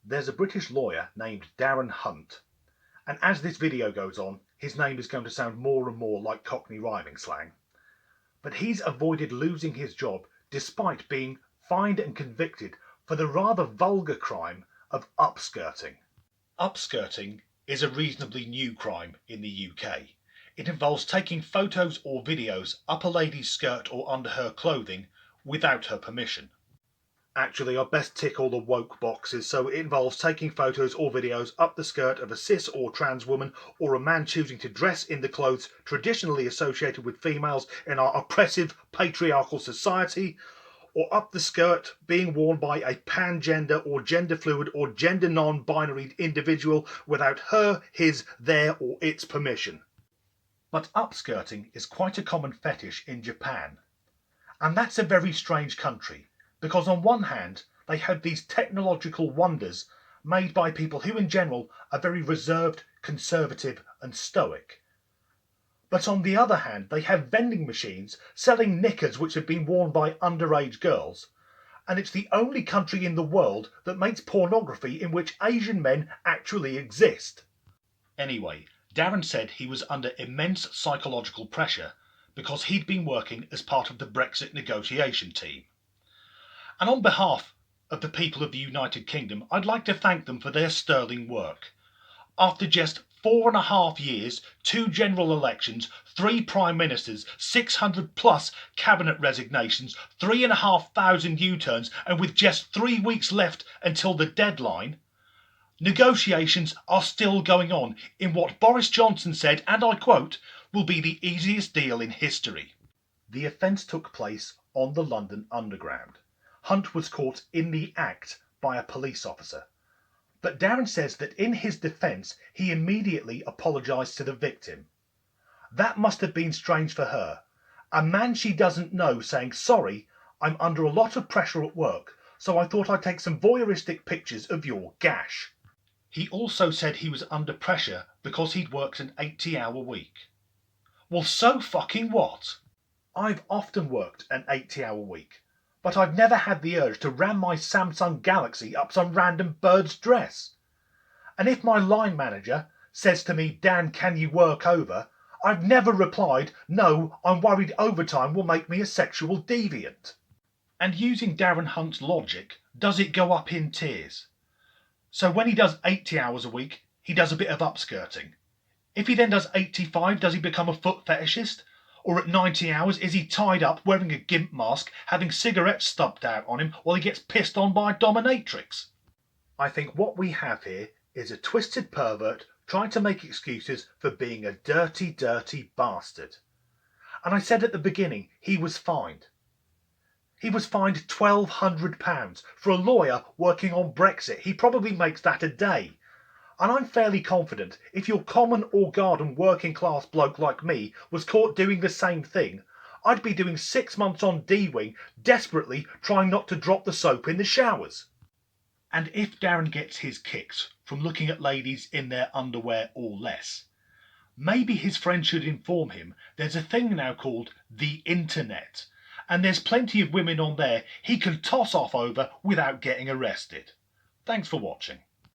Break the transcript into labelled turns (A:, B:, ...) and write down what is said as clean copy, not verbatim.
A: There's a British lawyer named Darren Hunt, and as this video goes on, his name is going to sound more and more like Cockney rhyming slang. But he's avoided losing his job despite being fined and convicted for the rather vulgar crime of upskirting. Upskirting is a reasonably new crime in the UK. It involves taking photos or videos up a lady's skirt or under her clothing without her permission. Actually, I'd best tick all the woke boxes, so it involves taking photos or videos up the skirt of a cis or trans woman, or a man choosing to dress in the clothes traditionally associated with females in our oppressive patriarchal society, or up the skirt being worn by a pangender or gender fluid or gender non-binary individual without her, his, their or its permission. But upskirting is quite a common fetish in Japan. And that's a very strange country, because on one hand they have these technological wonders made by people who in general are very reserved, conservative and stoic. But on the other hand they have vending machines selling knickers which have been worn by underage girls, and it's the only country in the world that makes pornography in which Asian men actually exist. Anyway, Darren said he was under immense psychological pressure because he'd been working as part of the Brexit negotiation team. And on behalf of the people of the United Kingdom, I'd like to thank them for their sterling work. After just 4.5 years, 2 general elections, 3 prime ministers, 600 plus cabinet resignations, 3,500 U-turns, and with just 3 weeks left until the deadline, negotiations are still going on in what Boris Johnson said, and I quote, will be the easiest deal in history. The offence took place on the London Underground. Hunt was caught in the act by a police officer. But Darren says that in his defence he immediately apologised to the victim. That must have been strange for her. A man she doesn't know saying, "Sorry, I'm under a lot of pressure at work, so I thought I'd take some voyeuristic pictures of your gash." He also said he was under pressure because he'd worked an 80-hour week. Well, so fucking what? I've often worked an 80-hour week, but I've never had the urge to ram my Samsung Galaxy up some random bird's dress. And if my line manager says to me, "Dan, can you work over?" I've never replied, "No, I'm worried overtime will make me a sexual deviant." And using Darren Hunt's logic, does it go up in tiers? So when he does 80 hours a week, he does a bit of upskirting. If he then does 85, does he become a foot fetishist? Or at 90 hours, is he tied up, wearing a gimp mask, having cigarettes stubbed out on him while he gets pissed on by a dominatrix? I think what we have here is a twisted pervert trying to make excuses for being a dirty, dirty bastard. And I said at the beginning, he was fined. He was fined £1,200 for a lawyer working on Brexit. He probably makes that a day. And I'm fairly confident if your common or garden working class bloke like me was caught doing the same thing, I'd be doing 6 months on D-Wing, desperately trying not to drop the soap in the showers. And if Darren gets his kicks from looking at ladies in their underwear or less, maybe his friend should inform him there's a thing now called the internet, and there's plenty of women on there he can toss off over without getting arrested. Thanks for watching.